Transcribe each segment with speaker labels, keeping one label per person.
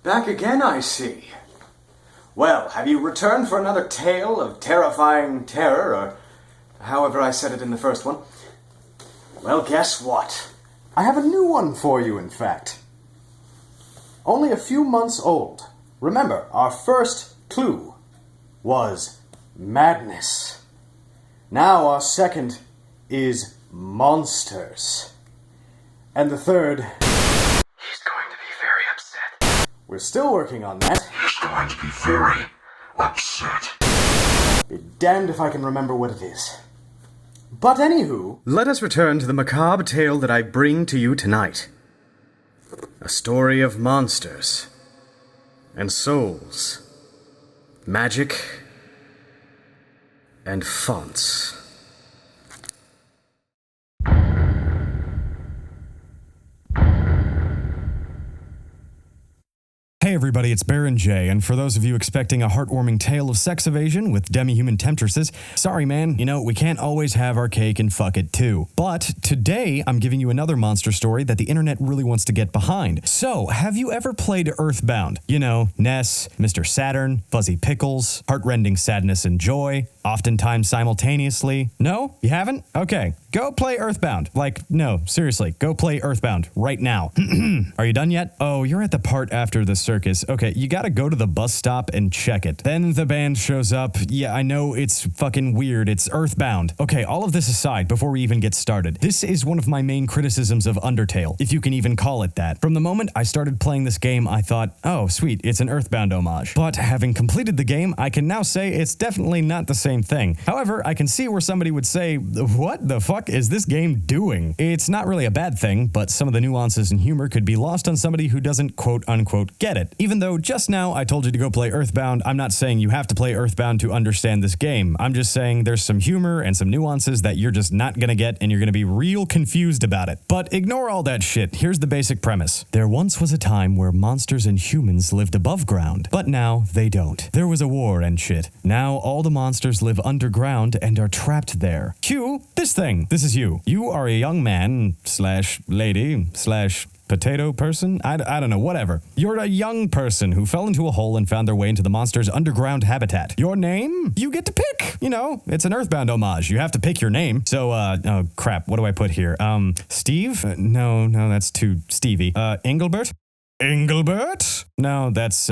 Speaker 1: Back again, I see. Well, have you returned for another tale of terrifying terror, or however I said it in the first one? Well, guess what? I have a new one for you, in fact. Only a few months old. Remember, our first clue was madness. Now our second is monsters. And the third... He's going to be very upset. We're still working on that.
Speaker 2: He's going to be very upset.
Speaker 1: Be damned if I can remember what it is. But anywho, let us return to the macabre tale that I bring to you tonight. A story of monsters and souls, magic and fonts.
Speaker 3: Hey everybody, it's Baron J, and for those of you expecting a heartwarming tale of sex evasion with demi-human temptresses, sorry man, we can't always have our cake and fuck it too. But today, I'm giving you another monster story that the internet really wants to get behind. So, have you ever played Earthbound? Ness, Mr. Saturn, Fuzzy Pickles, heartrending sadness and joy, oftentimes simultaneously. No? You haven't? Okay. Go play Earthbound. No, seriously, go play Earthbound right now. Are you done yet? Oh, you're at the part after the circus. Okay, you gotta go to the bus stop and check it. Then the band shows up. Yeah, I know it's fucking weird. It's Earthbound. Okay, all of this aside, before we even get started, this is one of my main criticisms of Undertale, if you can even call it that. From the moment I started playing this game, I thought, oh, sweet, it's an Earthbound homage. But having completed the game, I can now say it's definitely not the same thing. However, I can see where somebody would say, what the fuck is this game doing? It's not really a bad thing, but some of the nuances and humor could be lost on somebody who doesn't quote-unquote get it. Even though just now I told you to go play Earthbound, I'm not saying you have to play Earthbound to understand this game. I'm just saying there's some humor and some nuances that you're just not gonna get and you're gonna be real confused about it. But ignore all that shit. Here's the basic premise. There once was a time where monsters and humans lived above ground, but now they don't. There was a war and shit. Now all the monsters live underground and are trapped there. Cue this thing. This is you. You are a young man / lady / potato person? I don't know, whatever. You're a young person who fell into a hole and found their way into the monster's underground habitat. Your name? You get to pick. It's an Earthbound homage. You have to pick your name. So, oh crap, what do I put here? Steve? No, that's too Stevie. Engelbert? Engelbert? No, that's,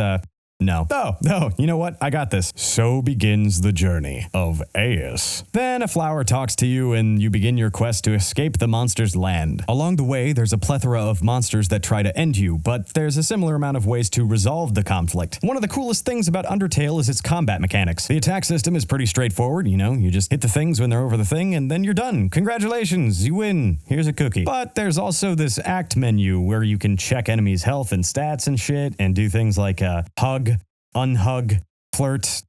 Speaker 3: no. Oh, you know what? I got this. So begins the journey of Aeus. Then a flower talks to you and you begin your quest to escape the monster's land. Along the way, there's a plethora of monsters that try to end you, but there's a similar amount of ways to resolve the conflict. One of the coolest things about Undertale is its combat mechanics. The attack system is pretty straightforward, you just hit the things when they're over the thing and then you're done. Congratulations, you win. Here's a cookie. But there's also this act menu where you can check enemies' health and stats and shit and do things like hug, unhug, flirt,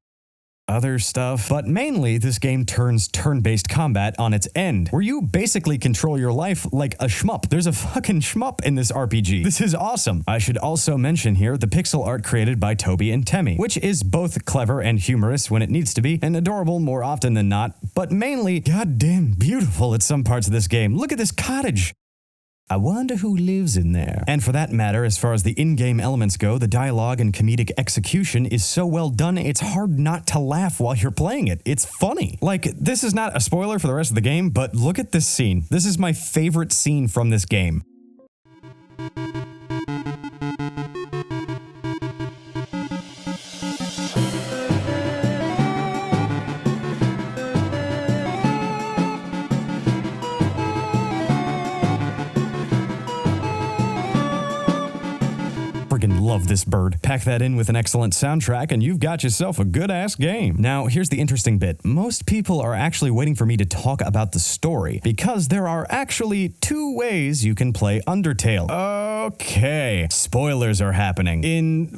Speaker 3: other stuff. But mainly, this game turns turn-based combat on its end, where you basically control your life like a shmup. There's a fucking shmup in this RPG. This is awesome. I should also mention here the pixel art created by Toby and Temmie, which is both clever and humorous when it needs to be, and adorable more often than not, but mainly goddamn beautiful at some parts of this game. Look at this cottage. I wonder who lives in there. And for that matter, as far as the in-game elements go, the dialogue and comedic execution is so well done, it's hard not to laugh while you're playing it. It's funny. This is not a spoiler for the rest of the game, but look at this scene. This is my favorite scene from this game. Love this bird. Pack that in with an excellent soundtrack and you've got yourself a good-ass game. Now, here's the interesting bit. Most people are actually waiting for me to talk about the story, because there are actually 2 ways you can play Undertale. Okay. Spoilers are happening in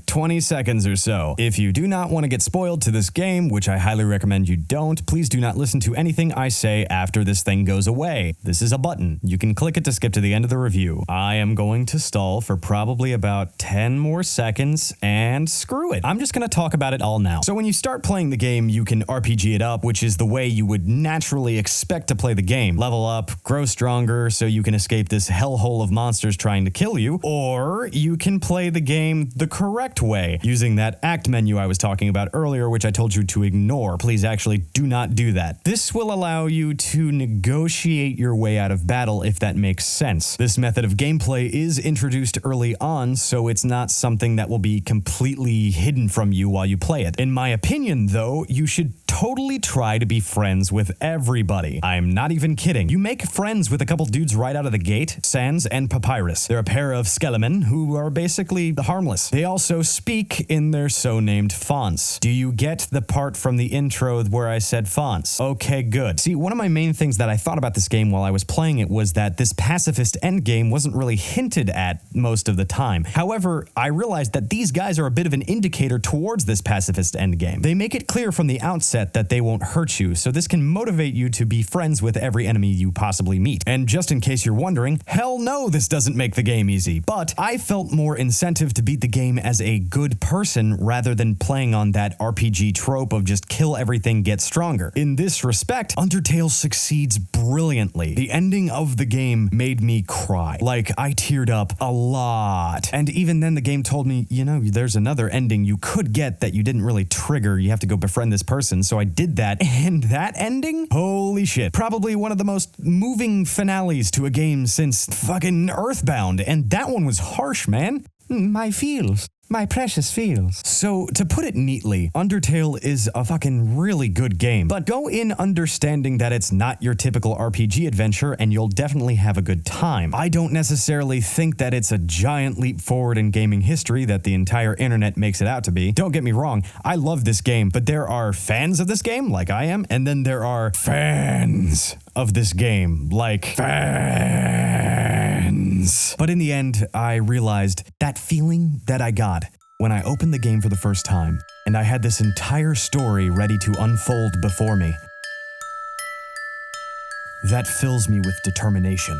Speaker 3: 20 seconds or so. If you do not want to get spoiled to this game, which I highly recommend you don't, please do not listen to anything I say after this thing goes away. This is a button. You can click it to skip to the end of the review. I am going to stall for probably about about 10 more seconds, and screw it. I'm just gonna talk about it all now. So when you start playing the game, you can RPG it up, which is the way you would naturally expect to play the game. Level up, grow stronger, so you can escape this hellhole of monsters trying to kill you, or you can play the game the correct way, using that act menu I was talking about earlier, which I told you to ignore. Please actually do not do that. This will allow you to negotiate your way out of battle, if that makes sense. This method of gameplay is introduced early on, so it's not something that will be completely hidden from you while you play it. In my opinion, though, you should totally try to be friends with everybody. I'm not even kidding. You make friends with a couple dudes right out of the gate, Sans and Papyrus. They're a pair of skelemen who are basically harmless. They also speak in their so-named fonts. Do you get the part from the intro where I said fonts? Okay, good. See, one of my main things that I thought about this game while I was playing it was that this pacifist endgame wasn't really hinted at most of the time. However, I realized that these guys are a bit of an indicator towards this pacifist endgame. They make it clear from the outset that they won't hurt you, so this can motivate you to be friends with every enemy you possibly meet. And just in case you're wondering, hell no, this doesn't make the game easy, but I felt more incentive to beat the game as a good person rather than playing on that RPG trope of just kill everything, get stronger. In this respect, Undertale succeeds brilliantly. The ending of the game made me cry. Like, I teared up a lot. And even then the game told me, you know, there's another ending you could get that you didn't really trigger. You have to go befriend this person. So I did that, and that ending? Holy shit. Probably one of the most moving finales to a game since fucking Earthbound, and that one was harsh, man. My feels. My precious feels. So, to put it neatly, Undertale is a fucking really good game, but go in understanding that it's not your typical RPG adventure and you'll definitely have a good time. I don't necessarily think that it's a giant leap forward in gaming history that the entire internet makes it out to be. Don't get me wrong, I love this game, but there are fans of this game, like I am, and then there are fans of this game, like fans. But in the end, I realized that feeling that I got when I opened the game for the first time, and I had this entire story ready to unfold before me, that fills me with determination.